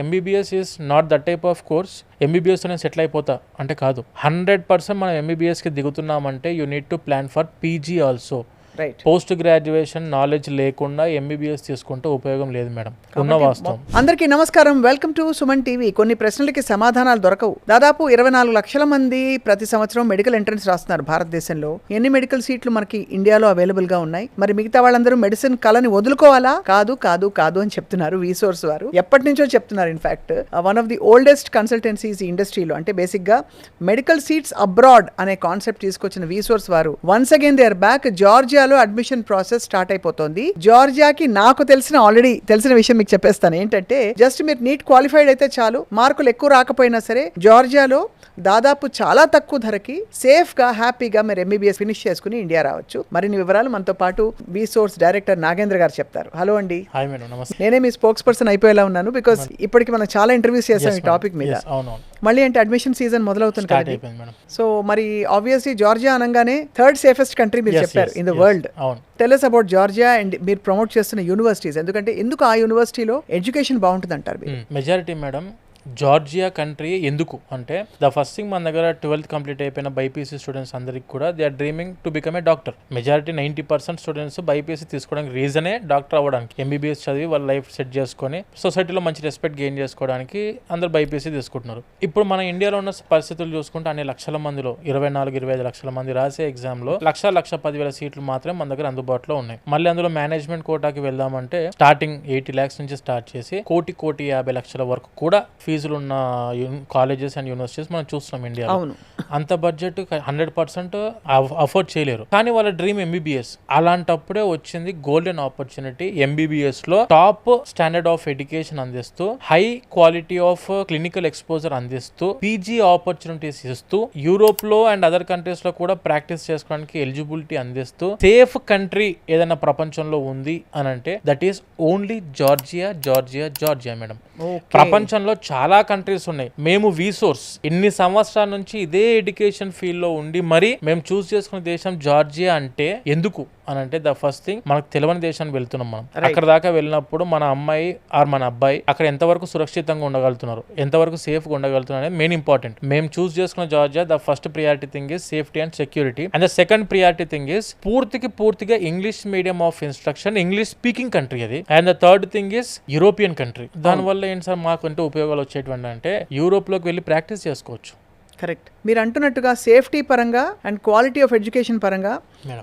MBBS is not that type of course. MBBS నేను settle అయిపోతా అంటే కాదు. 100% మనం ఎంబీబీఎస్కి దిగుతున్నామంటే you need to plan for PG also. Post graduation knowledge లేకుండా ఎంబీబీఎస్ తీసుకుంటే ఉపయోగం లేదు మేడం, ఉన్న వాస్తవం. అందరికీ నమస్కారం, వెల్కమ్ టు సుమన్ టీవీ. కొన్ని ప్రశ్నలకి సమాధానాలు దొరకవు. దాదాపు 24 లక్షల మంది ప్రతి సంవత్సరం మెడికల్ ఎంట్రన్స్ రాస్తున్నారు భారతదేశంలో. ఎన్ని మెడికల్ సీట్లు మనకి ఇండియాలో అవైలబుల్ గా ఉన్నాయి? మరి మిగతా వాళ్ళందరూ మెడిసిన్ కళని వదులుకోవాలా? కాదు కాదు కాదు అని చెప్తున్నారు వీసోర్స్ వారు. ఎప్పటి నుంచో చెప్తున్నారు. In fact one of the oldest consultancies ఇండస్ట్రీలో, అంటే బేసిక్ గా మెడికల్ సీట్స్ అబ్రాడ్ అనే కాన్సెప్ట్ తీసుకొచ్చిన వీసోర్స్ వారు once again they are back. జార్జియాలో అడ్మిషన్ ప్రాసెస్ స్టార్ట్ అయిపోతుంది. జార్జియాకి నాకు ఆల్రెడీ తెలిసిన విషయం మీకు చెప్పేస్తాను. ఏంటంటే జస్ట్ మీరు నీట్ క్వాలిఫైడ్ అయితే చాలు, మార్కులు ఎక్కువ రాకపోయినా సరే జార్జియాలో దాదాపు చాలా తక్కువ ధరకి సేఫ్ గా హ్యాపీగా మీరు ఎంబీబీఎస్ ఫినిష్ చేసుకుని ఇండియా రావచ్చు. మరిన్ని వివరాలు మనతో పాటు వీసోర్స్ డైరెక్టర్ నాగేంద్ర గారు చెప్తారు. హలో అండి. నేనే మీ స్పోక్స్ పర్సన్ అయిపోయేలా ఉన్నాను, బికాస్ ఇప్పటికి మనం చాలా ఇంటర్వ్యూస్ చేసాం ఈ టాపిక్ మీద. మళ్ళీ అంటే అడ్మిషన్ సీజన్ మొదలవుతుంది కదా. సో మరి ఆబ్వియస్లీ జార్జియా అనగానే థర్డ్ సేఫెస్ట్ కంట్రీ మీరు చెప్పారు in the world. Tell us about Georgia and మీరు ప్రమోట్ చేస్తున్న యూనివర్సిటీస్. ఎందుకు ఆ యూనివర్సిటీలో ఎడ్యుకేషన్ బాగుంటుంది అంటారు? మెజారిటీ మేడం జార్జియా కంట్రీ ఎందుకు అంటే, ద ఫస్ట్ థింగ్ మన దగ్గర 12th కంప్లీట్ అయిపోయిన బైపీసీ స్టూడెంట్స్ అందరికి కూడా they are dreaming to become a doctor. Majority 90% students BiPC తీసుకోవడానికి రీజనే డాక్టర్ అవ్వడానికి. ఎంబీబీఎస్ చదివి వాళ్ళ లైఫ్ సెట్ చేసుకొని సొసైటీలో మంచి రెస్పెక్ట్ గెయిన్ చేసుకోవడానికి అందరు బైపీసీ తీసుకుంటున్నారు. ఇప్పుడు మన ఇండియాలో ఉన్న పరిస్థితులు చూసుకుంటే అన్ని లక్షల మందిలో 24-25 లక్షల మంది రాసే ఎగ్జామ్ లో 1,10,000 సీట్లు మాత్రమే మన దగ్గర అందుబాటులో ఉన్నాయి. మళ్ళీ అందులో మేనేజ్మెంట్ కోటాకి వెళ్దామంటే స్టార్టింగ్ 80 lakhs నుంచి స్టార్ట్ చేసి 1,50,00,000 వరకు కూడా ఫీజులు ఉన్న కాలేజెస్ అండ్ యూనివర్సిటీస్ మనం చూస్తున్నాం ఇండియాలో. అంత బడ్జెట్ 100% అఫోర్డ్ చేయలేరు, కానీ వాళ్ళ డ్రీమ్ ఎంబీబీఎస్. అలాంటప్పుడే వచ్చింది గోల్డెన్ ఆపర్చునిటీ. ఎంబీబీఎస్ లో టాప్ స్టాండర్డ్ ఆఫ్ ఎడ్యుకేషన్ అందిస్తూ, high quality of clinical exposure అందిస్తూ, పీజీ ఆపర్చునిటీస్ ఇస్తూ, యూరోప్ లో అండ్ అదర్ కంట్రీస్ లో కూడా ప్రాక్టీస్ చేసుకోవడానికి ఎలిజిబిలిటీ అందిస్తూ, సేఫ్ కంట్రీ ఏదైనా ప్రపంచంలో ఉంది అని అంటే that is only Georgia. Georgia Georgia madam. ప్రపంచంలో చాలా కంట్రీస్ ఉన్నాయి. మేము వీసోర్స్ ఇన్ని సంవత్సరాల నుంచి ఇదే ఎడ్యుకేషన్ ఫీల్డ్ లో ఉండి మరి మేము చూస్ చేసుకున్న దేశం జార్జియా. అంటే ఎందుకు అని అంటే, ద ఫస్ట్ థింగ్ మనకు తెలియని దేశానికి వెళ్తున్నాం మనం. అక్కడ దాకా వెళ్ళినప్పుడు మన అమ్మాయి ఆర్ మన అబ్బాయి అక్కడ ఎంతవరకు సురక్షితంగా ఉండగలుగుతున్నారు, ఎంతవరకు సేఫ్ గా ఉండగలుగుతున్నారు అనేది మెయిన్ ఇంపార్టెంట్. మేము చూస్ చేసుకున్న Georgia the first priority thing is safety and security, and the second priority thing is పూర్తిగా English medium of instruction, English speaking country అది. And the third thing is European country. దానివల్ల ఏంటి sir మాకు అంటే ఉపయోగాలు వచ్చేటువంటి అంటే యూరోప్ లోకి వెళ్ళి ప్రాక్టీస్ చేసుకోవచ్చు. కరెక్ట్. మీరు అంటున్నట్టుగా సేఫ్టీ పరంగా అండ్ క్వాలిటీ ఆఫ్ ఎడ్యుకేషన్ పరంగా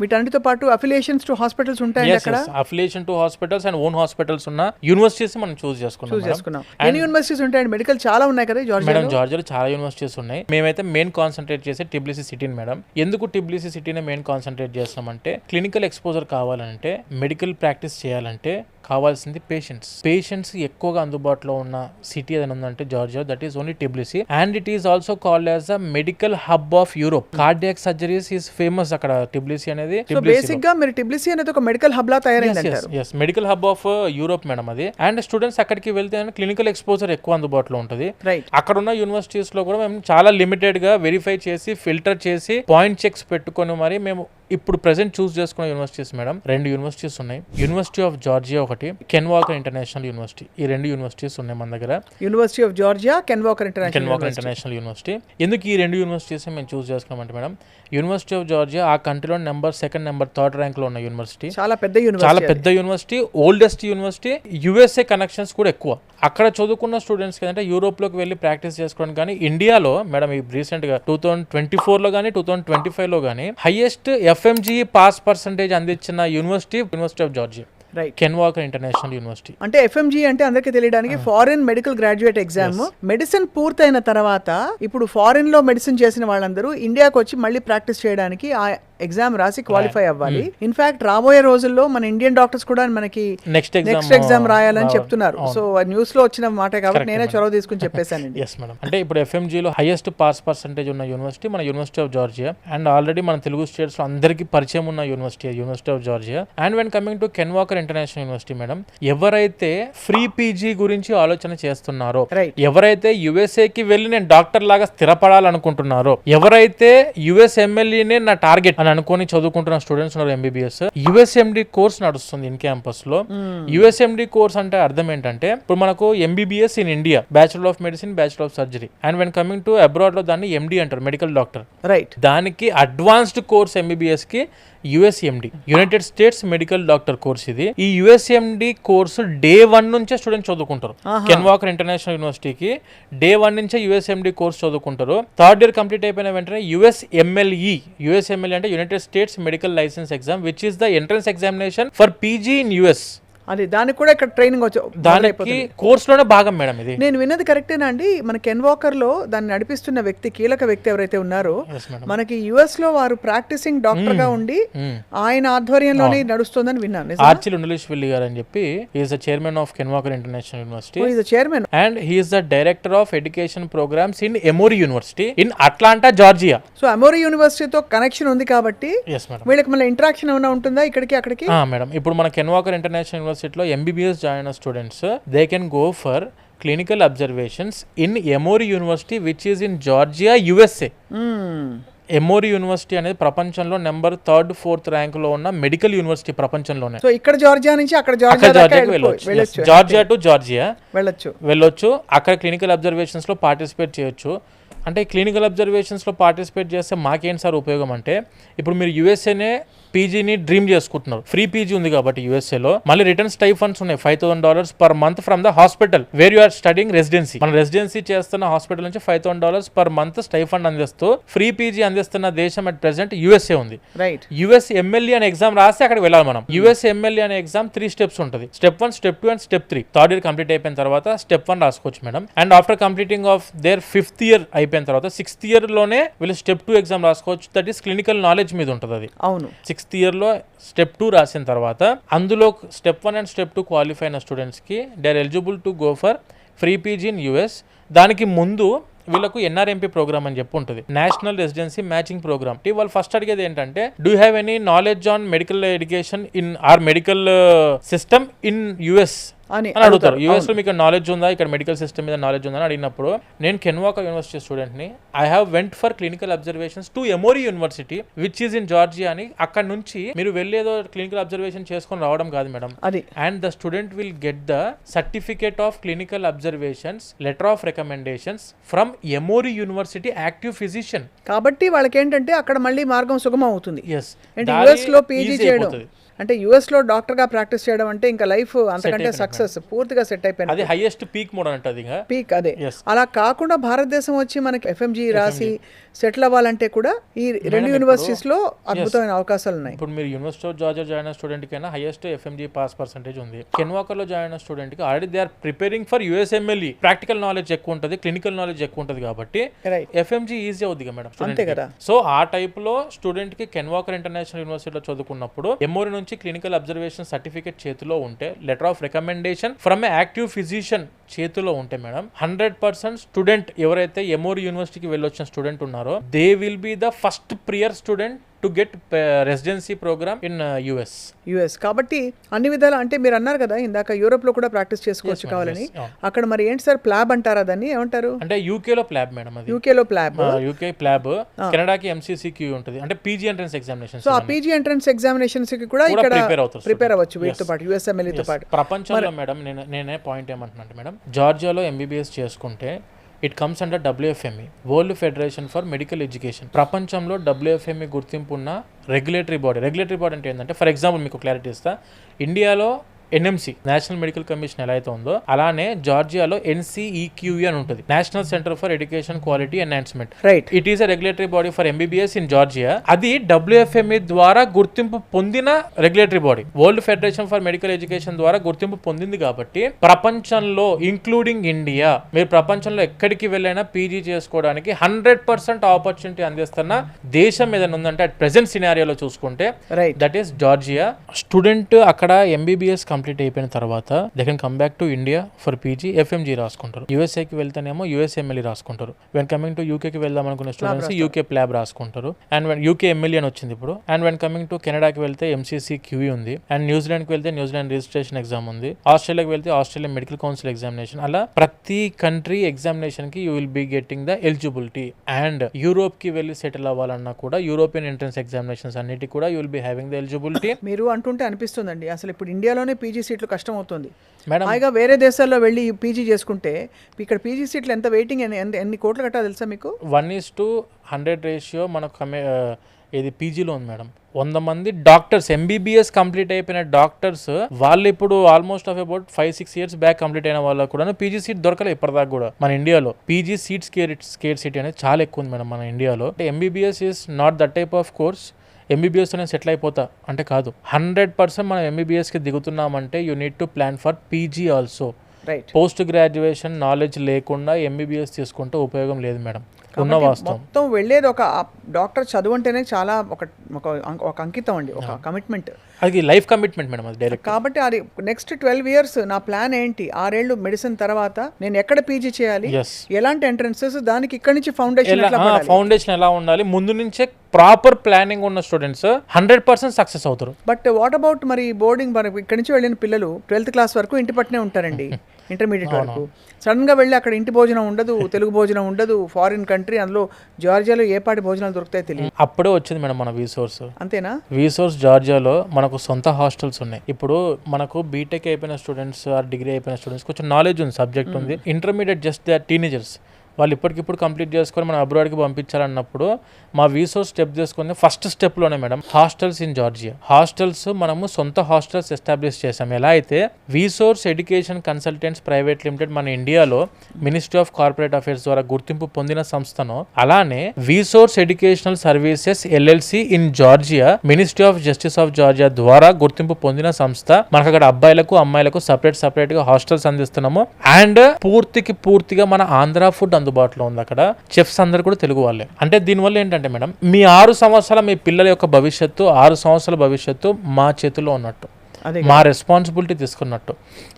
వీటన్నిటితో పాటు అఫిలియేషన్స్ టు హాస్పిటల్స్ ఉంటాయి అక్కడ. Affiliation to hospitals and own hospitals ఉన్న యూనివర్సిటీస్ మనం చూస్ చేసుకున్నాం. ఎన్ని యూనివర్సిటీస్ ఉంటాయండి? మెడికల్ చాలా ఉన్నాయి కదా మేడం. జార్జియాలో చాలా యూనివర్సిటీస్ ఉన్నాయి. మేమైతే మెయిన్ కాన్సన్ట్రేట్ చేసే టిబ్లిసి సిటీని మేడం. ఎందుకు టిబ్లిసి సిటీని మెయిన్ కాన్సన్ట్రేట్ చేస్తామంటే, క్లినికల్ ఎక్స్పోజర్ కావాలంటే, మెడికల్ ప్రాక్టీస్ చేయాలంటే కావాల్సింది పేషెంట్స్ ఎక్కువగా అందుబాటులో ఉన్న సిటీ ఏదైనా ఉందంటే Georgia, that is only Tbilisi. And it is also called as a medical hub of Europe. Cardiac surgeries is famous అక్కడ టిబ్లిసి అనేది. సో బేసిక్ గా మీరు టిబ్లిసి అనేది ఒక మెడికల్ హబ్ లా తయారైంది అంటారు. yes medical hub of Europe madam అది. And students అక్కడికి వెళ్తే క్లినికల్ ఎక్స్పోజర్ ఎక్కువ అందుబాటులో ఉంటుంది. అక్కడ ఉన్న యూనివర్సిటీస్ లో కూడా మేము చాలా లిమిటెడ్ గా వెరిఫై చేసి ఫిల్టర్ చేసి పాయింట్ చెక్స్ పెట్టుకొని మరి మేము ఇప్పుడు ప్రెసెంట్ చూస్ చేసుకున్న యూనివర్సిటీస్ మేడం 2 యూనివర్సిటీస్ ఉన్నాయి. యూనివర్సిటీ ఆఫ్ జార్జియా ఒకటి, కెన్ వాకర్ ఇంటర్నేషనల్ యూనివర్సిటీ. ఈ 2 యూనివర్సిటీస్ ఉన్నాయి మన దగ్గర. University of Georgia, can Walker International university. ఎందుకు ఈ 2 యూనివర్సిటీస్ మేము చూస్ చేసుకున్నామంటే మేడం, యూనివర్సిటీ ఆఫ్ జార్జియా ఆ కంట్రీలో సెకండ్ నెంబర్ థర్డ్ ర్యాంక్ లో ఉన్న యూనివర్సిటీ. చాలా పెద్ద university, oldest university. USA connections కూడా ఎక్కువ. అక్కడ చదువుకున్న స్టూడెంట్స్ ఏంటంటే యూరోప్ లోకి వెళ్ళి ప్రాక్టీస్ చేసుకోవడానికి. కానీ ఇండియాలో మేడం ఈ రీసెంట్ గా 2024 లో కానీ 2025 లో కానీ హైయెస్ట్ FMGE పాస్ పర్సంటేజ్ అందించిన university of Georgia. Can Walker International university. అంటే FMGE అంటే అందరికీ తెలియడానికి foreign medical graduate exam. Medicine పూర్తయిన తర్వాత ఇప్పుడు ఫారిన్ లో మెడిసిన్ చేసిన వాళ్ళందరూ ఇండియాకి వచ్చి మళ్ళీ ప్రాక్టీస్ చేయడానికి ఆ ఎగ్జామ్ రాసి క్వాలిఫై అవ్వాలి. ఇన్ఫాక్ట్ రాబోయే రోజుల్లో మన ఇండియన్ డాక్టర్స్ కూడా మనకి నెక్స్ట్ ఎగ్జామ్ రాయాలని చెప్తున్నారు. సో న్యూస్ లో వచ్చిన మాట కాబట్టి నేనే చొరవ తీసుకుని చెప్పేశానండి. అంటే ఇప్పుడు FMGE లో హైయెస్ట్ పాస్ పర్సంటేజ్ ఉన్న యూనివర్సిటీ మన university of Georgia. And already మన తెలుగు స్టేట్స్ లో అందరికీ పరిచయం ఉన్న university of Georgia. And when coming to can Walker International university madam, ఎవరైతే ఫ్రీ పీజీ గురించి ఆలోచన చేస్తున్నారో, ఎవరైతే యుఎస్ఏకి వెళ్ళి నేను డాక్టర్ లాగా స్థిరపడాలనుకుంటున్నారో, ఎవరైతే యుఎస్ ఎమ్మెల్యేనే నా టార్గెట్ అని అనుకొని చదువుకుంటున్న స్టూడెంట్స్ ఉన్నారు ఎంబీబీఎస్. యుఎస్ఎండి కోర్స్ నడుస్తుంది ఇన్ క్యాంపస్ లో. యుఎస్ఎండి కోర్స్ అంటే అర్థం ఏంటంటే ఇప్పుడు మనకు MBBS in India, bachelor of medicine, bachelor of surgery, and when coming to abroad లో దాన్ని ఎండి అంటారు, మెడికల్ డాక్టర్. రైట్. దానికి అడ్వాన్స్డ్ కోర్స్ ఎంబీబీఎస్ కి USMD, United States medical doctor course ఇది. ఈ యుఎస్ఎండి కోర్సు డే 1 నుంచే స్టూడెంట్స్ చదువుకుంటారు. Ken Walker International యూనివర్సిటీకి డే 1 నుంచే యుఎస్ఎండి కోర్స్ చదువుకుంటారు. థర్డ్ ఇయర్ కంప్లీట్ అయిపోయిన వెంటనే యుఎస్ఎంఎల్ఈ అంటే United States medical licence exam, which is the entrance examination for PG in US. అది దానికి కూడా ఇక్కడ ట్రైనింగ్ దానికి కోర్స్ లోనే భాగం మేడం ఇది. నేను విన్నది కరెక్టేనా అండి? మన కెన్ వాకర్ లో దాన్ని నడిపిస్తున్న వ్యక్తి, కీలక వ్యక్తి ఎవరైతే ఉన్నారో, మనకి యుఎస్ లో వారు ప్రాక్టీసింగ్ డాక్టర్ గా ఉండి ఆయన ఆధ్వర్యంలోనే నడుస్తుందని విన్నాను. ఆర్చిల్ ఉండలేశ్వల్లి గారు అని చెప్పి, is the chairman of Ken Walker International University, chairman, and he is the director of education programs in Emory University in Atlanta, Georgia. So Emory యూనివర్సిటీతో కనెక్షన్ ఉంది కాబట్టి వీళ్ళకి మళ్ళీ ఇంటరాక్షన్ ఏమైనా ఉంటుందా ఇక్కడికి అక్కడికి? మేడం, ఇప్పుడు మన కెన్ వాకర్ ఇంటర్నేషనల్ యూనివర్సిటీలో ఎంబీబీఎస్ జాయిన్ అయిన students they can go for clinical observations in Emory University, which is in Georgia, USA. Emory university అనేది ప్రపంచంలో నెంబర్ 3rd 4th ర్యాంక్ లో ఉన్న మెడికల్ యూనివర్సిటీ ప్రపంచంలోనే. సో ఇక్కడ జార్జియా నుంచి అక్కడ జార్జియాకి వెళ్ళొచ్చు, జార్జియా టు జార్జియా వెళ్ళొచ్చు. అక్కడ క్లినికల్ అబ్జర్వేషన్స్ లో పార్టిసిపేట్ చేయొచ్చు. అంటే క్లినికల్ అబ్జర్వేషన్స్ లో పార్టిసిపేట్ చేస్తే మాకేంటి సార్ ఉపయోగం అంటే, ఇప్పుడు మీరు యూఎస్ఏనే పీజీని డ్రీమ్ చేసుకుంటున్నారు, ఫ్రీ పీజీ ఉంది కాబట్టి యూఎస్ఏలో. మళ్ళీ రిటర్న్ స్టైఫండ్స్ ఉన్నాయి $5,000 per month from the hospital where you are studying residency. మన రెసిడెన్సీ చేస్తున్న హాస్పిటల్ నుంచి $5,000 per month స్టైఫండ్ అందిస్తూ ఫ్రీ పీజీ అందిస్తున్న దేశం అట్ ప్రెసెంట్ యూఎస్ఏ ఉంది. రైట్. యుఎస్ఎంఎల్ఈ అనే ఎగ్జామ్ రాస్తే అక్కడ వెళ్ళాలి మనం. యుఎస్ఎంఎల్ఈ అనే ఎగ్జామ్ 3 steps ఉంటుంది. Step 1, Step 2 and Step 3. Third year complete అయిపోయిన తర్వాత Step 1 రాసుకోవచ్చు madam. And after completing of their 5th year అయిపోయిన తర్వాత 6th year లోనే వీళ్ళు Step 2 ఎగ్జామ్ రాసుకోవచ్చు. దట్ ఈస్ క్లినికల్ నాలెడ్జ్ మీద ఉంటుంది అది. అవును. 6th year లో Step 2 రాసిన తర్వాత అందులో Step 1 అండ్ Step 2 క్వాలిఫై అయిన స్టూడెంట్స్ కి they are eligible to go for free PG in US. దానికి ముందు వీళ్ళకు ఎన్ఆర్ఎంపీ ప్రోగ్రామ్ అని చెప్పి ఉంటుంది, నేషనల్ రెసిడెన్సీ మ్యాచింగ్ ప్రోగ్రామ్. వాళ్ళు ఫస్ట్ అడిగేది ఏంటంటే, do have any knowledge on medical education in or medical system in US అని అడుగుతారు. యుఎస్ లో మీకు నాలెడ్జ్ ఉందా, ఇక్కడ మెడికల్ సిస్టమ్ మీద నాలెడ్జ్ ఉందా అని అడిగినప్పుడు, నేను కెన్ వాకర్ యూనివర్సిటీ స్టూడెంట్ ని, I have went for clinical observations to Emory university which is in Georgia అని. అక్కడ నుంచి మీరు వెళ్ళేదో క్లినికల్ అబ్జర్వేషన్ చేసుకొని రావడం కాదు madam, and the student will get the certificate of clinical observations, letter of recommendations from Emory university active physician. కాబట్టి వాళ్ళకి ఏంటంటే అక్కడ మళ్ళీ మార్గం సుగమం అవుతుంది. ఎస్, యుఎస్ లో పీజీ చేయడం అంటే యుఎస్ లో డాక్టర్ గా ప్రాక్టీస్ చేయడం అంటే ఇంకా లైఫ్ అంతకంటే సక్సెస్ పూర్తిగా సెట్ అయిపోయింది. అది హైయెస్ట్ పీక్ మోడ్ అంటది, పీక్ అదే. అలా కాకుండా భారతదేశం వచ్చి మనకి ఎఫ్ఎంజీ రాసి సెటిల్ అవ్వాలంటే కూడా ఈ 2 యూనివర్సిటీస్ లో అద్భుతమైన అవకాశాలు ఉన్నాయి. ఇప్పుడు మీరు యూనివర్సిటీ ఆఫ్ జార్జియా జాయిన్ అయిన స్టూడెంట్ కైనా హైయెస్ట్ ఎఫ్ఎంజీ పాస్ పర్సెంటేజ్ ఉంది. కెన్ వాకర్ లో జాయిన్ అయిన స్టూడెంట్ కి already they are preparing for USMLE. Practical knowledge ఎక్కువ ఉంటుంది, క్లినికల్ నాలెడ్జ్ ఎక్కువ ఉంటుంది కాబట్టి ఎఫ్ఎంజీ ఈజీ అవుతుంది మేడం. అంతే కదా. సో ఆ టైప్ లో స్టూడెంట్ కి కెన్ వాకర్ ఇంటర్నేషనల్ యూనివర్సిటీలో చదువుకున్నప్పుడు ఎమోరీ నుంచి క్లినికల్ అబ్జర్వేషన్ సర్టిఫికేట్ చేతిలో ఉంటే, letter of recommendation from A active physician చేతిలో ఉంటే మేడం, 100% స్టూడెంట్ ఎవరైతే ఎమోరీ యూనివర్సిటీకి వెళ్ళొచ్చిన స్టూడెంట్ ఉన్నారో, they will be the first prior student to get residency program in US. కాబట్టి అన్ని విధాలు అంటే మీరు అన్నారు కదా ఇందాక యూరోప్ లో కూడా ప్రాక్టీస్ చేసుకోవచ్చు కావాలని. అక్కడ మరి ఏంటి సార్, ప్లాబ్ అంటారా దాన్ని, ఏమంటారు? అంటే యూకేలో ప్లాబ్ మేడం, అది యూకేలో ప్లాబ్, యూకే ప్లాబ్, కెనడాకి ఎంసీసీక్యూ ఉంటుంది, అంటే పీజీ ఎంట్రన్స్ ఎగ్జామినేషన్. సో ఆ పీజీ ఎంట్రన్స్ ఎగ్జామినేషన్స్ కి కూడా ఇక్కడ ప్రిపేర్ అవ్వచ్చు వీటితో పాటు, యుఎస్ఎంఎల్ఈ తో పాటు. ప్రపంచంలో మేడం నేనే పాయింట్ ఏమంటున్నాను మేడం, జార్జియాలో ఎంబీబీఎస్ చేసుకుంటే it comes under WFME, world federation for medical education. ప్రపంచంలో WFME గుర్తింపు ఉన్న రెగ్యులేటరీ బాడీ అంటే ఏంటంటే, ఫర్ ఎగ్జాంపుల్ మీకు క్లారిటీ ఇస్తా, ఇండియాలో NMC నేషనల్ మెడికల్ కమిషన్ ఎలా అయితే ఉందో అలానే జార్జియాలో NCEQE అని ఉంటుంది, national centre for education quality enhancement. Right. It is a regulatory body for MBBS in Georgia. అది WFME ద్వారా గుర్తింపు పొందిన regulatory body, world federation for medical education ద్వారా గుర్తింపు పొందింది కాబట్టి ప్రపంచంలో ఇంక్లూడింగ్ ఇండియా, మీరు ప్రపంచంలో ఎక్కడికి వెళ్ళైనా పీజీ చేసుకోవడానికి 100% ఆపర్చునిటీ అందిస్తున్న దేశం ఏదైనా ఉందంటే అట్ ప్రెసెంట్ సినారియోలో చూసుకుంటే దట్ ఈస్ జార్జియా. స్టూడెంట్ అక్కడ MBBS కంప్లీట్ అయిపోయిన తర్వాత they can come back to India for PG FMG రాసుకుంటారు. యూఎస్ఏకి వెళ్తేనేమో యూఎస్ఎంఎల్ఈ రాసుకుంటారు. వెన్ కమింగ్ టు యూకేకి వెళ్దాం అనుకున్న స్టూడెంట్స్ యూకే ప్లాబ్ రాసుకుంటారు. అండ్ వెన్ యూకే ఎంఎల్ఈ అని వచ్చింది ఇప్పుడు. అండ్ వెన్ కమింగ్ టు కెనడాకి వెళ్తే ఎంసీసీ క్యూఈ ఉంది. అండ్ న్యూజిలాండ్కి వెళ్తే న్యూజిలాండ్ రిజిస్ట్రేషన్ ఎగ్జామ్ ఉంది. ఆస్ట్రేలియాకి వెళ్తే ఆస్ట్రేలియా మెడికల్ కౌన్సిల్ ఎగ్జామినేషన్. అలా ప్రతి కంట్రీ ఎగ్జామినేషన్ కి you will be getting the eligibility. And Europe కి వెళ్ళి సెటిల్ అవ్వాలన్నా కూడా యూరోపియన్ ఎంట్రన్స్ ఎగ్జామినేషన్స్ అన్నిటి కూడా you will be having the eligibility. మీరు అంటుంటే అనిపిస్తుందండి అసలు ఇప్పుడు ఇండియాలోనే పీజీ సీట్లు కష్టం అవుతుంది మేడం. హాయిగా వేరే దేశాల్లో వెళ్ళి పీజీ చేసుకుంటే ఇక్కడ పీజీ సీట్లు ఎంత వెయిటింగ్ ఎన్ని కోట్లు కట్టాలి తెలుసా మీకు? 1:100 రేషియో మనకు ఇది పీజీలో ఉంది మేడం. 100 మంది డాక్టర్స్ ఎంబీబీఎస్ కంప్లీట్ అయిపోయిన డాక్టర్స్ వాళ్ళు ఇప్పుడు almost of about 5-6 years back complete అయిన వాళ్ళకు కూడా పీజీ సీట్ దొరకలేదు ఇప్పటిదాకా కూడా మన ఇండియాలో. పీజీ సీట్ స్కేర్ సిటీ అనేది చాలా ఎక్కువ ఉంది మేడం మన ఇండియాలో. MBBS is not that type of course. MBBS నేను సెటిల్ అయిపోతా అంటే కాదు. 100% మనం ఎంబీబీఎస్కి దిగుతున్నామంటే you need to plan for PG also. Right. Post graduation knowledge లేకుండా ఎంబీబీఎస్ తీసుకుంటే ఉపయోగం లేదు మేడం. ఉన్న వాస్తవం మొత్తం వెళ్ళేది ఒక డాక్టర్ చదువు అంటేనే చాలా ఒక అంకితం అండి, ఒక కమిట్మెంట్. అది లైఫ్ కమిట్మెంట్ మేడం అది డైరెక్ట్. కాబట్టి అది నెక్స్ట్ 12 years నా ప్లాన్ ఏంటి, 6 ఏళ్ళు మెడిసిన్ తర్వాత నేను ఎక్కడ పీజీ చేయాలి, ఎలాంటి ఎంట్రన్సెస్, దానికి ఇక్కడ నుంచి ఫౌండేషన్ ఎలా ఉండాలి, ముందు నుంచే ప్రాపర్ ప్లానింగ్ ఉన్న స్టూడెంట్స్ 100% సక్సెస్ అవుతారు. బట్ వాట్ అబౌట్ మరి బోర్డింగ్, ఇక్కడ నుంచి వెళ్ళిన పిల్లలు 12th క్లాస్ వరకు ఇంటి పట్టునే ఉంటారండి, ఇంటర్మీడియట్ వరకు. సడన్ గా వెళ్ళి అక్కడ ఇంటి భోజనం ఉండదు, తెలుగు భోజనం ఉండదు, ఫారిన్ కంట్రీ, అందులో జార్జియాలో ఏ పాటి భోజనాలు దొరుకుతాయో తెలియదు. అప్పుడే వచ్చింది మేడం మన వీసోర్స్. అంతేనా? వీసోర్స్ జార్జియాలో మనకు సొంత హాస్టల్స్ ఉన్నాయి. ఇప్పుడు మనకు బీటెక్ అయిపోయిన స్టూడెంట్స్ ఆర్ డిగ్రీ అయిపోయిన స్టూడెంట్స్ కొంచెం నాలెడ్జ్ ఉంది, సబ్జెక్ట్ ఉంది. Intermediate just they are teenagers, వాళ్ళు ఇప్పటికిప్పుడు కంప్లీట్ చేసుకొని మనం అబ్రాడ్కి పంపించాలన్నప్పుడు మా వీసోర్స్ స్టెప్ చేసుకుని ఫస్ట్ స్టెప్లోనే madam hostels in Georgia. Hostels మనము సొంత హాస్టల్స్ ఎస్టాబ్లిష్ చేసాం. ఎలా అయితే VSource education consultants private limited మన ఇండియాలో మినిస్ట్రీ ఆఫ్ కార్పొరేట్ అఫైర్స్ ద్వారా గుర్తింపు పొందిన సంస్థను, అలానే VSource educational services LLC in Georgia ministry of justice of Georgia ద్వారా గుర్తింపు పొందిన సంస్థ. మనకు అక్కడ అబ్బాయిలకు అమ్మాయిలకు సపరేట్ గా హాస్టల్స్ అందిస్తున్నాము. అండ్ పూర్తిగా మన ఆంధ్ర ఫుడ్ అందుబాటులో ఉంది. అక్కడ చెఫ్స్ అందరు కూడా తెలుగు వాళ్ళే. అంటే దీనివల్ల ఏంటంటే మేడం, మీ 6 సంవత్సరాల మీ పిల్లల యొక్క భవిష్యత్తు, 6 సంవత్సరాల భవిష్యత్తు మా చేతిలో ఉన్నట్టు, మా రెస్పాన్సిబిలిటీ తీసుకున్నట్టు.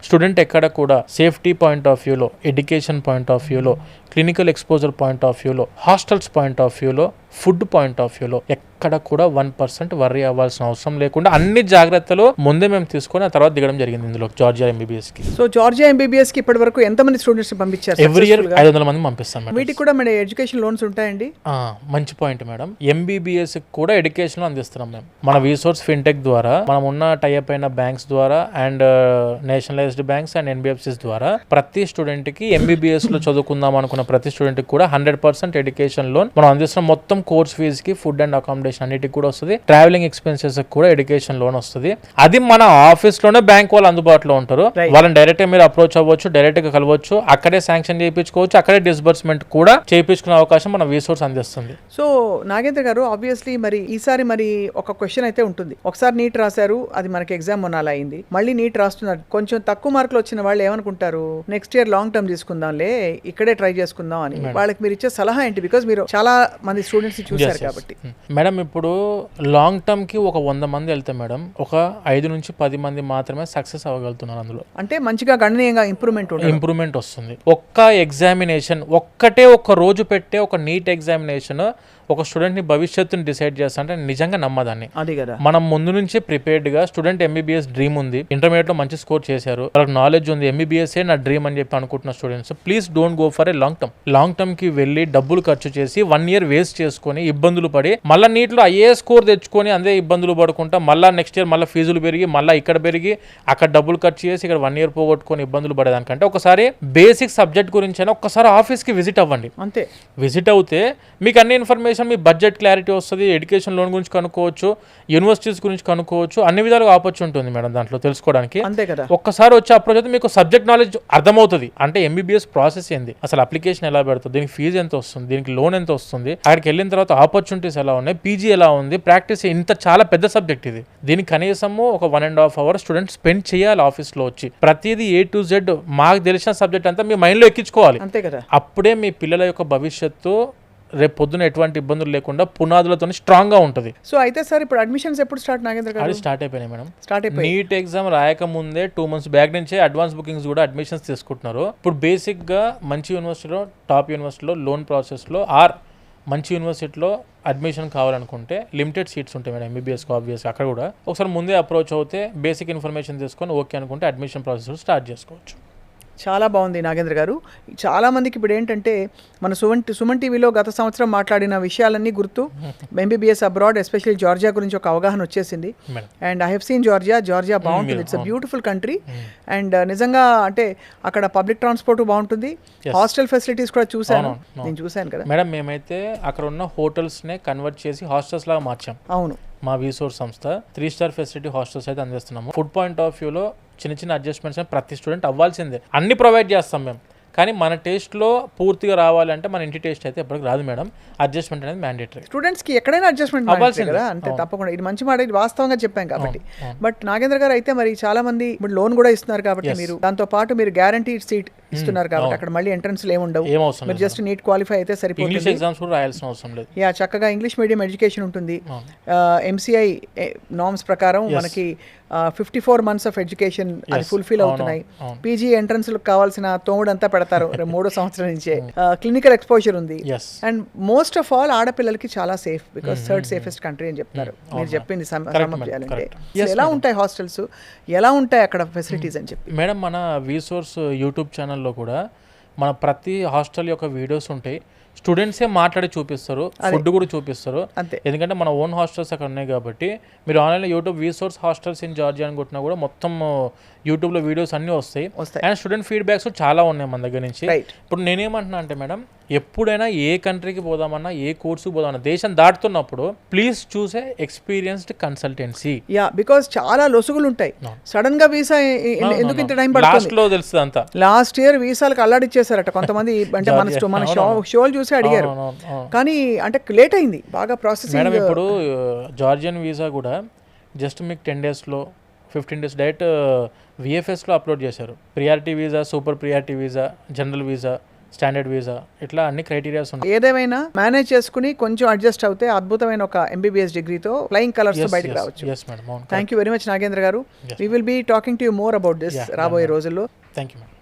స్టూడెంట్ ఎక్కడ కూడా సేఫ్టీ పాయింట్ ఆఫ్ వ్యూలో, ఎడ్యుకేషన్ పాయింట్ ఆఫ్ వ్యూలో, క్లినికల్ ఎక్స్పోజర్ పాయింట్ ఆఫ్ వ్యూలో, హాస్టల్స్ పాయింట్ ఆఫ్ వ్యూలో, ఫుడ్ పాయింట్ ఆఫ్ వ్యూలో ఎక్కడ కూడా 1% వర్రీ అవ్వాల్సిన అవసరం లేకుండా అన్ని జాగ్రత్తలు ముందే మేము తీసుకొని ఆ తర్వాత దిగడం జరిగింది ఇందులో జార్జియా ఎంబీబీఎస్ కి. సో జార్జియా ఎంబీబీఎస్ కి ఇప్పటి వరకు ఎంతమంది స్టూడెంట్స్ పంపించారు? ఎవ్రీ ఇయర్ 500 మంది పంపిస్తాం మేడం. వీటికి కూడా మన ఎడ్యుకేషన్ లోన్స్ ఉంటాయండి? మంచి పాయింట్ మేడం. ఎంబీబీఎస్ కూడా ఎడ్యుకేషన్ అందిస్తున్నాం మేము మన వీసోర్స్ ఫిన్టెక్ ద్వారా. మనం ఉన్న టైఅప్ అయిన బ్యాంక్స్ ద్వారా and nationalised banks and NBFCs ద్వారా ప్రతి స్టూడెంట్ కి ఎంబీబీఎస్ లో చదువుకుందాం అనుకున్న ప్రతి స్టూడెంట్ కి కూడా 100% ఎడ్యుకేషన్ లోన్ మనం అందిస్తున్నాం. మొత్తం కోర్స్ ఫీజు కి, ఫుడ్ అండ్ అకామిడేషన్ అన్నిటికి కూడా వస్తుంది. ట్రావెలింగ్ ఎక్స్పెన్సెస్ కూడా ఎడ్యుకేషన్ లోన్ వస్తుంది. అది మన ఆఫీస్ లోనే బ్యాంక్ వాళ్ళు అందుబాటులో ఉంటారు. వాళ్ళని డైరెక్ట్ మీరు అప్రోచ్ అవ్వచ్చు, డైరెక్ట్ గా కలవచ్చు, అక్కడే శాంక్షన్ చేయించుకోవచ్చు, అక్కడే డిస్బర్స్మెంట్ కూడా చేయించుకునే అవకాశం మన వీసోర్స్ అందిస్తుంది. సో నాగేంద్ర గారు, ఆబ్వియస్లీ మరి ఈసారి మరి ఒక క్వశ్చన్ అయితే ఉంటుంది. ఒకసారి నీట్ రాశారు, అది మనకి ఎగ్జామ్ మొన్న అలా అయింది. మళ్ళీ నీట్ రాస్తున్నారు, కొంచెం తక్కువ మార్కులు వచ్చిన వాళ్ళు ఏమనుకుంటారు, నెక్స్ట్ ఇయర్ లాంగ్ టర్మ్ తీసుకుందాంలే, ఇక్కడే ట్రై చేసుకుందాం అని. వాళ్ళకి మీరు ఇచ్చే సలహా ఏంటి? బికాస్ మీరు చాలా మంది స్టూడెంట్స్ చూసారు కాబట్టి. మేడం ఇప్పుడు లాంగ్ టర్మ్ కి ఒక 100 మంది వెళ్తే మేడం ఒక 5-10 మంది మాత్రమే సక్సెస్ అవ్వగలుగుతున్నారు. అందులో అంటే మంచిగా గణనీయంగా ఇంప్రూవ్మెంట్ వస్తుంది. ఒక్క ఎగ్జామినేషన్, ఒక్క రోజు పెట్టే ఒక నీట్ ఎగ్జామినేషన్ ఒక స్టూడెంట్ ని భవిష్యత్తుని డిసైడ్ చేస్తా అంటే నిజంగా నమ్మదాన్ని. అది కదా, మనం ముందు నుంచే ప్రిపేర్డ్ గా స్టూడెంట్ ఎంబీబీఎస్ డ్రీమ్ ఉంది, ఇంటర్మీడియట్ లో మంచి స్కోర్ చేశారు, వాళ్ళకి నాలెడ్జ్ ఉంది, ఎంబీబీఎస్ నా డ్రీమ్ అని చెప్పి అనుకుంటున్న students please don't go for a long term కి వెళ్ళి డబ్బులు ఖర్చు చేసి 1 year వేస్ట్ చేసుకొని ఇబ్బందులు పడి మళ్ళీ నీట్ లో అయ్యే స్కోర్ తెచ్చుకొని అదే ఇబ్బందులు పడుకుంటా మళ్ళీ నెక్స్ట్ ఇయర్ మళ్ళీ ఫీజులు పెరిగి మళ్ళీ ఇక్కడ పెరిగి అక్కడ డబ్బులు ఖర్చు చేసి ఇక్కడ 1 year పోగొట్టుకొని ఇబ్బందులు పడేదానికంటే ఒకసారి బేసిక్ సబ్జెక్ట్ గురించి అయినా ఒక్కసారి ఆఫీస్ కి విజిట్ అవ్వండి. అంతే, విజిట్ అవుతే మీకు అన్ని ఇన్ఫర్మేషన్, మీ బడ్జెట్ క్లారిటీ వస్తుంది, ఎడ్యుకేషన్ లోన్ గురించి కనుక్కోవచ్చు, యూనివర్సిటీస్ గురించి కనుక్కోవచ్చు, అన్ని విధాలుగా ఆపర్చునిటీ ఉంటుంది మేడం దాంట్లో తెలుసుకోవడానికి. అంతే కదా, ఒక్కసారి వచ్చి అప్రోచ్ అయితే మీకు సబ్జెక్ట్ నాలెడ్జ్ అర్థమవుతుంది. అంటే ఎంబీబీఎస్ ప్రాసెస్ ఏంది, అసలు అప్లికేషన్ ఎలా పెడుతుంది, దీనికి ఫీజు ఎంత వస్తుంది, దీనికి లోన్ ఎంత వస్తుంది, అక్కడికి వెళ్ళిన తర్వాత ఆపర్చునిటీస్ ఎలా ఉన్నాయి, పీజీ ఎలా ఉంది, ప్రాక్టీస్, ఇంత చాలా పెద్ద సబ్జెక్ట్ ఇది. దీనికి కనీసము ఒక 1.5 hours స్టూడెంట్ స్పెండ్ చేయాలి ఆఫీస్ లో వచ్చి. ప్రతిదీ A to Z మాకు తెలిసిన సబ్జెక్ట్ అంతా మీ మైండ్ లో ఎక్కించుకోవాలి. అంతే కదా, అప్పుడే మీ పిల్లల యొక్క భవిష్యత్తు రేపు పొద్దున ఎటువంటి ఇబ్బందులు లేకుండా పునాదులతో స్ట్రాంగ్గా ఉంటుంది. సో అయితే సార్ ఇప్పుడు అడ్మిషన్స్ ఎప్పుడు స్టార్ట్ నాగేంద్ర గారు? అది స్టార్ట్ అయిపోయినాయి మేడం. స్టార్ట్ అయిపోయి నీట్ ఎగ్జామ్ రాయకముందే 2 months బ్యాక్ నుంచే అడ్వాన్స్ బుకింగ్స్ కూడా అడ్మిషన్స్ తీసుకుంటున్నారు. ఇప్పుడు బేసిక్గా మంచి యూనివర్సిటీలో, టాప్ యూనివర్సిటీలో, లోన్ ప్రాసెస్లో ఆర్ మంచి యూనివర్సిటీలో అడ్మిషన్ కావాలనుకుంటే లిమిటెడ్ సీట్స్ ఉంటాయి మేడం. ఎంబీబీఎస్కి ఆబ్వియస్ అక్కడ కూడా ఒకసారి ముందే అప్రోచ్ అవుతే బేసిక్ ఇన్ఫర్మేషన్ తీసుకొని ఓకే అనుకుంటే అడ్మిషన్ ప్రాసెస్ స్టార్ట్ చేసుకోవచ్చు. చాలా బాగుంది నాగేంద్ర గారు. చాలామందికి ఇప్పుడు ఏంటంటే మన సుమన్ టీవీలో గత సంవత్సరం మాట్లాడిన విషయాలన్నీ గుర్తు. ఎంబీబీఎస్ అబ్రాడ్ ఎస్పెషల్లీ జార్జియా గురించి ఒక అవగాహన వచ్చేసింది. And I have seen Georgia బాగుంటుంది. It's a beautiful country. And నిజంగా అంటే అక్కడ పబ్లిక్ ట్రాన్స్పోర్ట్ బాగుంటుంది. హాస్టల్ ఫెసిలిటీస్ కూడా చూశాను, నేను చూశాను కదా మేడం. మేమైతే అక్కడ ఉన్న హోటల్స్నే కన్వర్ట్ చేసి హాస్టల్స్ లాగా మార్చాం. అవును, మా వీసోర్స్ సంస్థ 3 star ఫెసిలిటీ హాస్టల్స్ అయితే అందిస్తున్నాము. ఫుడ్ పాయింట్ ఆఫ్ వ్యూలో చిన్న అడ్జస్ట్మెంట్స్ ప్రతి స్టూడెంట్ అవ్వాల్సిందే. అన్ని ప్రొవైడ్ చేస్తాం మేము. కానీ మన టేస్ట్లో పూర్తిగా రావాలంటే మన ఇంటి టేస్ట్ అయితే ఎప్పటికి రాదు మేడం. అడ్జస్ట్మెంట్ అనేది మ్యాండేటరీ. స్టూడెంట్స్కి ఎక్కడైనా అడ్జస్ట్మెంట్ అవ్వాల్సిందే కదా, అంతే తప్పకుండా. ఇది మంచి మాట, ఇది వాస్తవంగా చెప్పాం కాబట్టి. బట్ నాగేంద్ర గారు అయితే మరి చాలా మంది ఇప్పుడు లోన్ కూడా ఇస్తున్నారు కాబట్టి మీరు దాంతో పాటు మీరు గ్యారంటీడ్ సీట్ ఇస్తున్నారు కాబట్టి అక్కడ మళ్ళీ ఎంట్రన్స్ ఏముండవు. మీరు జస్ట్ నీట్ క్వాలిఫై అయితే సరిపోతుంది. ఇంగ్లీష్ ఎగ్జామ్స్ కూడా రాయాల్సిన అవసరం లేదు. యా, చక్కగా ఇంగ్లీష్ మీడియం ఎడ్యుకేషన్ ఉంటుంది. ఎంసీఐ నార్మ్స్ ప్రకారం మనకి 54 months ఆఫ్ ఎడ్యుకేషన్ అది ఫుల్ఫిల్ అవుతున్నాయి. పీజీ ఎంట్రన్స్ కావాల్సిన తోముడంతా పెడతారు 3వ సంవత్సరం నుంచే. క్లినికల్ ఎక్స్పోజర్ ఉంది. అండ్ మోస్ట్ ఆఫ్ ఆల్ ఆడపిల్లలకి చాలా safe, because third safest country అని చెప్తున్నారు. మీరు చెప్పింది సమ్మప్ చేయాలంటే ఎలా ఉంటాయి హాస్టల్స్, ఎలా ఉంటాయి అక్కడ ఫెసిలిటీస్ అని చెప్పి. మేడం, మన వీసోర్స్ యూట్యూబ్ ఛానల్లో కూడా మన ప్రతి హాస్టల్ యొక్క వీడియోస్ ఉంటాయి. స్టూడెంట్సే మాట్లాడి చూపిస్తారు, ఫుడ్ కూడా చూపిస్తారు. ఎందుకంటే మన ఓన్ హాస్టల్స్ అక్కడ ఉన్నాయి కాబట్టి మీరు ఆన్లైన్లో యూట్యూబ్ వీసోర్స్ హాస్టల్స్ ఇన్ జార్జియా అని కొట్టినా కూడా మొత్తం యూట్యూబ్లో వీడియోస్ అన్నీ వస్తాయి. అండ్ స్టూడెంట్ ఫీడ్బ్యాక్స్ చాలా ఉన్నాయి మన దగ్గర నుంచి. ఇప్పుడు నేనేమంటున్నా అంటే మేడం, ఎప్పుడైనా ఏ కంట్రీకి పోదామన్నా, ఏ కోర్సుకి పోదామన్నా, దేశం దాటుతున్నప్పుడు ప్లీజ్ చూసే ఎక్స్పీరియన్స్డ్ కన్సల్టెన్సీ. యా, బికాస్ చాలా లొసుగులు ఉంటాయి. సడన్ గా వీసా ఎందుకు ఇంత టైం పడుతుంది? లాస్ట్ లో తెలుస్తుంది అంతా. లాస్ట్ ఇయర్ వీసాలకు అల్లాడిచ్చేసారట కొంతమంది. అంటే మన షోలు చూసి అడిగారు, కానీ అంటే లేట్ అయింది బాగా ప్రాసెసింగ్. మేడం, ఇప్పుడు జార్జియన్ వీసా కూడా జస్ట్ మీకు 10 daysలో 15 days డైరెక్ట్ విఎఫ్ఎస్లో అప్లోడ్ చేశారు. Priority visa, super priority visa, general visa, standard visa, ఇట్లా అన్ని క్రైటీరియాస్ ఉన్నాయి. ఏదేమైనా మేనేజ్ చేసుకుని కొంచెం అడ్జస్ట్ అవుతే అద్భుతమైన ఒక ఎంబీబీఎస్ డిగ్రీతో ఫ్లయింగ్ కలర్స్ బయటకు రావచ్చు. Thank you very much Nagendra garu. We will be talking to you more about this రాబోయే రోజుల్లో. Thank you madam.